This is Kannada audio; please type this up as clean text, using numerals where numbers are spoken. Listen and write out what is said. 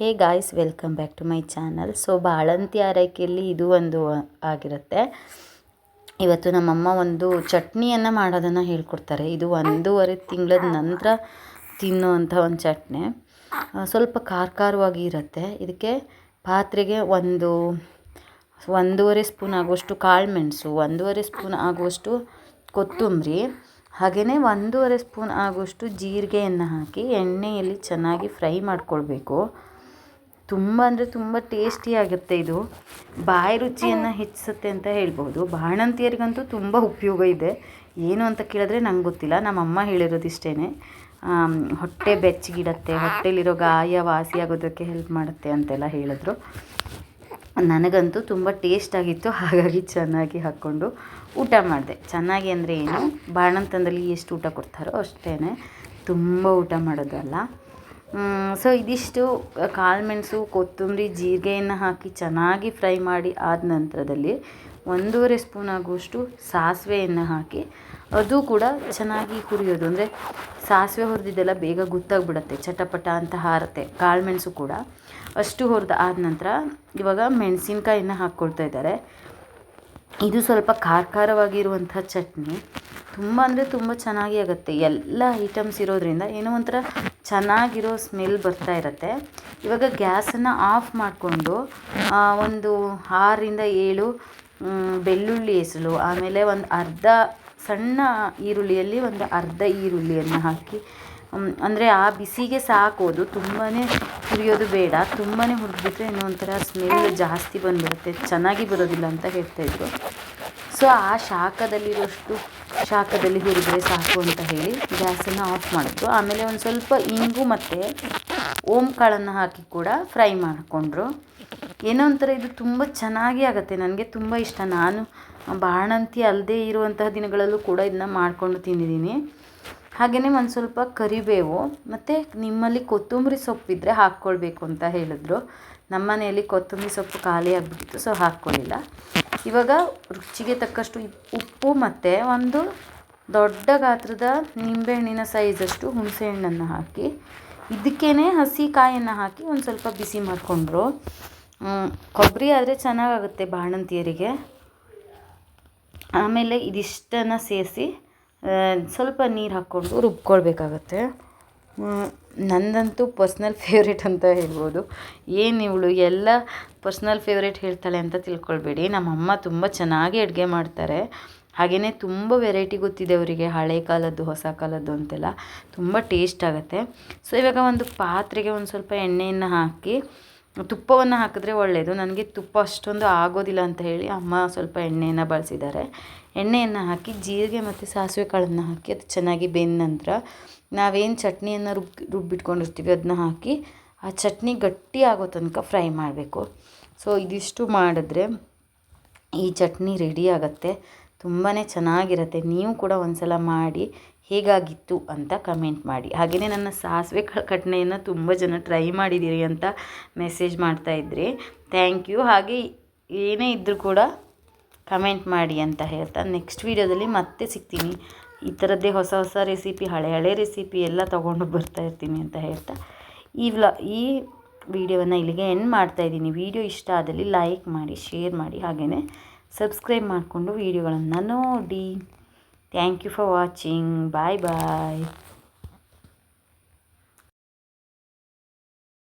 Hey guys, welcome back to my channel. So ಬಾಳಂತಿ ಆರೈಕೆಯಲ್ಲಿ ಇದು ಒಂದು ಆಗಿರುತ್ತೆ. ಇವತ್ತು ನಮ್ಮಮ್ಮ ಒಂದು ಚಟ್ನಿಯನ್ನು ಮಾಡೋದನ್ನು ಹೇಳ್ಕೊಡ್ತಾರೆ. ಇದು 1.5 ತಿಂಗಳ ನಂತರ ತಿನ್ನುವಂಥ ಒಂದು ಚಟ್ನಿ. ಸ್ವಲ್ಪ ಖಾರವಾಗಿ ಇರುತ್ತೆ. ಇದಕ್ಕೆ ಪಾತ್ರೆಗೆ 1.5 ಸ್ಪೂನ್ ಆಗುವಷ್ಟು ಕಾಳುಮೆಣಸು, 1.5 ಸ್ಪೂನ್ ಆಗುವಷ್ಟು ಕೊತ್ತಂಬರಿ, ಹಾಗೆಯೇ 1.5 ಸ್ಪೂನ್ ಆಗುವಷ್ಟು ಜೀರಿಗೆಯನ್ನು ಹಾಕಿ ಎಣ್ಣೆಯಲ್ಲಿ ಚೆನ್ನಾಗಿ ಫ್ರೈ ಮಾಡ್ಕೊಳ್ಬೇಕು. ತುಂಬ ಅಂದರೆ ತುಂಬ ಟೇಸ್ಟಿಯಾಗುತ್ತೆ. ಇದು ಬಾಯಿ ರುಚಿಯನ್ನು ಹೆಚ್ಚಿಸುತ್ತೆ ಅಂತ ಹೇಳ್ಬೋದು. ಬಾಣಂತಿಯರಿಗಂತೂ ತುಂಬ ಉಪಯೋಗ ಇದೆ. ಏನು ಅಂತ ಕೇಳಿದ್ರೆ ನಂಗೆ ಗೊತ್ತಿಲ್ಲ, ನಮ್ಮಮ್ಮ ಹೇಳಿರೋದು ಇಷ್ಟೇ. ಹೊಟ್ಟೆ ಬೆಚ್ಚಗಿಡತ್ತೆ, ಹೊಟ್ಟೆಲಿರೋ ಗಾಯ ವಾಸಿಯಾಗೋದಕ್ಕೆ ಹೆಲ್ಪ್ ಮಾಡುತ್ತೆ ಅಂತೆಲ್ಲ ಹೇಳಿದ್ರು. ನನಗಂತೂ ತುಂಬ ಟೇಸ್ಟಾಗಿತ್ತು. ಹಾಗಾಗಿ ಚೆನ್ನಾಗಿ ಹಾಕ್ಕೊಂಡು ಊಟ ಮಾಡಿದೆ. ಚೆನ್ನಾಗಿ ಅಂದರೆ ಏನು, ಬಾಣಂತನದಲ್ಲಿ ಎಷ್ಟು ಊಟ ಕೊಡ್ತಾರೋ ಅಷ್ಟೇ, ತುಂಬ ಊಟ ಮಾಡೋದಲ್ಲ. ಸೊ ಇದಿಷ್ಟು ಕಾಳುಮೆಣಸು, ಕೊತ್ತಂಬರಿ, ಜೀರಿಗೆಯನ್ನು ಹಾಕಿ ಚೆನ್ನಾಗಿ ಫ್ರೈ ಮಾಡಿ ಆದ ನಂತರದಲ್ಲಿ 1.5 ಸ್ಪೂನ್ ಆಗುವಷ್ಟು ಸಾಸಿವೆಯನ್ನು ಹಾಕಿ ಅದು ಕೂಡ ಚೆನ್ನಾಗಿ ಹುರಿಯೋದು. ಅಂದರೆ ಸಾಸಿವೆ ಹುರಿದಿದ್ದೆಲ್ಲ ಬೇಗ ಗೊತ್ತಾಗ್ಬಿಡುತ್ತೆ, ಚಟಪಟ ಅಂತ ಹಾರುತ್ತೆ. ಕಾಳುಮೆಣಸು ಕೂಡ ಅಷ್ಟು ಹುರಿದು ಆದ ನಂತರ ಇವಾಗ ಮೆಣಸಿನ್ಕಾಯಿನ ಹಾಕ್ಕೊಳ್ತಾ ಇದ್ದಾರೆ. ಇದು ಸ್ವಲ್ಪ ಖಾರವಾಗಿರುವಂಥ ಚಟ್ನಿ. ತುಂಬ ಅಂದರೆ ತುಂಬ ಚೆನ್ನಾಗಿ ಆಗುತ್ತೆ. ಎಲ್ಲ ಐಟಮ್ಸ್ ಇರೋದ್ರಿಂದ ಏನೋ ಒಂಥರ ಚೆನ್ನಾಗಿರೋ ಸ್ಮೆಲ್ ಬರ್ತಾ ಇರುತ್ತೆ. ಇವಾಗ ಗ್ಯಾಸನ್ನು ಆಫ್ ಮಾಡಿಕೊಂಡು ಒಂದು 6-7 ಬೆಳ್ಳುಳ್ಳಿ ಹೆಸಳು, ಆಮೇಲೆ ಒಂದು ಅರ್ಧ ಸಣ್ಣ ಈರುಳ್ಳಿಯಲ್ಲಿ ಒಂದು ಅರ್ಧ ಈರುಳ್ಳಿಯನ್ನು ಹಾಕಿ, ಅಂದರೆ ಆ ಬಿಸಿಗೆ ಸಾಕೋದು, ತುಂಬಾ ಹುರಿಯೋದು ಬೇಡ. ತುಂಬಾ ಹುರಿದ್ಬಿಟ್ರೆ ಏನೋ ಒಂಥರ ಸ್ಮೆಲ್ ಜಾಸ್ತಿ ಬಂದುಬಿಡುತ್ತೆ, ಚೆನ್ನಾಗಿ ಬರೋದಿಲ್ಲ ಅಂತ ಹೇಳ್ತಾಯಿದ್ರು. ಸೊ ಆ ಶಾಖದಲ್ಲಿ ಹುರಿದ್ರೆ ಸಾಕು ಅಂತ ಹೇಳಿ ಗ್ಯಾಸನ್ನು ಆಫ್ ಮಾಡಿದ್ರು. ಆಮೇಲೆ ಒಂದು ಸ್ವಲ್ಪ ಇಂಗು ಮತ್ತು ಓಂಕಾಳನ್ನು ಹಾಕಿ ಕೂಡ ಫ್ರೈ ಮಾಡಿಕೊಂಡ್ರು. ಏನೋ ಒಂಥರ ಇದು ತುಂಬ ಚೆನ್ನಾಗಿ ಆಗುತ್ತೆ. ನನಗೆ ತುಂಬ ಇಷ್ಟ. ನಾನು ಬಾಣಂತಿ ಅಲ್ಲದೆ ಇರುವಂತಹ ದಿನಗಳಲ್ಲೂ ಕೂಡ ಇದನ್ನ ಮಾಡಿಕೊಂಡು ತಿಂದಿದ್ದೀನಿ. ಹಾಗೆಯೇ ಒಂದು ಸ್ವಲ್ಪ ಕರಿಬೇವು ಮತ್ತು ನಿಮ್ಮಲ್ಲಿ ಕೊತ್ತಂಬರಿ ಸೊಪ್ಪಿದ್ದರೆ ಹಾಕ್ಕೊಳ್ಬೇಕು ಅಂತ ಹೇಳಿದ್ರು. ನಮ್ಮ ಮನೆಯಲ್ಲಿ ಕೊತ್ತಂಬರಿ ಸೊಪ್ಪು ಖಾಲಿ ಆಗಿಬಿಟ್ಟಿತ್ತು, ಸೊ ಹಾಕ್ಕೊಳ್ಳಿಲ್ಲ. ಇವಾಗ ರುಚಿಗೆ ತಕ್ಕಷ್ಟು ಉಪ್ಪು ಮತ್ತು ಒಂದು ದೊಡ್ಡ ಗಾತ್ರದ ನಿಂಬೆಹಣ್ಣಿನ ಸೈಜಷ್ಟು ಹುಣಸೆಹಣ್ಣನ್ನು ಹಾಕಿ, ಇದಕ್ಕೇ ಹಸಿ ಕಾಯನ್ನು ಹಾಕಿ ಒಂದು ಸ್ವಲ್ಪ ಬಿಸಿ ಮಾಡಿಕೊಂಡ್ರು. ಕೊಬ್ಬರಿ ಆದರೆ ಚೆನ್ನಾಗಾಗುತ್ತೆ ಬಾಣಂತಿಯರಿಗೆ. ಆಮೇಲೆ ಇದಿಷ್ಟನ್ನು ಸೇರಿಸಿ ಸ್ವಲ್ಪ ನೀರು ಹಾಕ್ಕೊಂಡು ರುಬ್ಕೊಳ್ಬೇಕಾಗತ್ತೆ. ನನ್ನದಂತೂ ಪರ್ಸ್ನಲ್ ಫೇವ್ರೇಟ್ ಅಂತ ಹೇಳ್ಬೋದು. ಏನು ಇವಳು ಎಲ್ಲ ಪರ್ಸ್ನಲ್ ಫೇವ್ರೇಟ್ ಹೇಳ್ತಾಳೆ ಅಂತ ತಿಳ್ಕೊಳ್ಬೇಡಿ. ನಮ್ಮಮ್ಮ ತುಂಬ ಚೆನ್ನಾಗಿ ಅಡುಗೆ ಮಾಡ್ತಾರೆ. ಹಾಗೆಯೇ ತುಂಬ ವೆರೈಟಿ ಗೊತ್ತಿದೆ ಅವರಿಗೆ, ಹಳೆ ಕಾಲದ್ದು ಹೊಸ ಕಾಲದ್ದು ಅಂತೆಲ್ಲ. ತುಂಬ ಟೇಸ್ಟ್ ಆಗುತ್ತೆ. ಸೊ ಇವಾಗ ಒಂದು ಪಾತ್ರೆಗೆ ಒಂದು ಸ್ವಲ್ಪ ಎಣ್ಣೆಯನ್ನು ಹಾಕಿ, ತುಪ್ಪವನ್ನು ಹಾಕಿದ್ರೆ ಒಳ್ಳೆಯದು. ನನಗೆ ತುಪ್ಪ ಅಷ್ಟೊಂದು ಆಗೋದಿಲ್ಲ ಅಂತ ಹೇಳಿ ಅಮ್ಮ ಸ್ವಲ್ಪ ಎಣ್ಣೆಯನ್ನು ಬಳಸಿದ್ದಾರೆ. ಎಣ್ಣೆಯನ್ನು ಹಾಕಿ ಜೀರಿಗೆ ಮತ್ತು ಸಾಸಿವೆ ಕಾಳನ್ನು ಹಾಕಿ ಅದು ಚೆನ್ನಾಗಿ ಬೆಂದ ನಂತರ ನಾವೇನು ಚಟ್ನಿಯನ್ನು ರುಬ್ಬಿಟ್ಕೊಂಡಿರ್ತೀವಿ ಅದನ್ನ ಹಾಕಿ ಆ ಚಟ್ನಿ ಗಟ್ಟಿ ಆಗೋ ತನಕ ಫ್ರೈ ಮಾಡಬೇಕು. ಸೊ ಇದಿಷ್ಟು ಮಾಡಿದ್ರೆ ಈ ಚಟ್ನಿ ರೆಡಿ ಆಗುತ್ತೆ. ತುಂಬಾ ಚೆನ್ನಾಗಿರುತ್ತೆ. ನೀವು ಕೂಡ ಒಂದು ಸಲ ಮಾಡಿ ಹೇಗಾಗಿತ್ತು ಅಂತ ಕಮೆಂಟ್ ಮಾಡಿ. ಹಾಗೆಯೇ ನನ್ನ ಸಾಸಿವೆ ಕಟ್ನೆಯನ್ನು ತುಂಬ ಜನ ಟ್ರೈ ಮಾಡಿದ್ದೀರಿ ಅಂತ ಮೆಸೇಜ್ ಮಾಡ್ತಾಯಿದ್ರಿ. Thank you. ಹಾಗೆ ಏನೇ ಇದ್ದರೂ ಕೂಡ ಕಮೆಂಟ್ ಮಾಡಿ ಅಂತ ಹೇಳ್ತಾ ನೆಕ್ಸ್ಟ್ ವೀಡಿಯೋದಲ್ಲಿ ಮತ್ತೆ ಸಿಗ್ತೀನಿ. ಈ ಥರದ್ದೇ ಹೊಸ ರೆಸಿಪಿ, ಹಳೆ ರೆಸಿಪಿ ಎಲ್ಲ ತೊಗೊಂಡು ಬರ್ತಾಯಿರ್ತೀನಿ ಅಂತ ಹೇಳ್ತಾ ಈ ವಿಡಿಯೋವನ್ನು ಇಲ್ಲಿಗೆ ಎಂಡ್ ಮಾಡ್ತಾಯಿದ್ದೀನಿ. ವಿಡಿಯೋ ಇಷ್ಟ ಆದಲ್ಲಿ ಲೈಕ್ ಮಾಡಿ, ಶೇರ್ ಮಾಡಿ, ಹಾಗೆಯೇ ಸಬ್ಸ್ಕ್ರೈಬ್ ಮಾಡಿಕೊಂಡು ವಿಡಿಯೋಗಳನ್ನು ನೋಡಿ. Thank you for watching. Bye bye.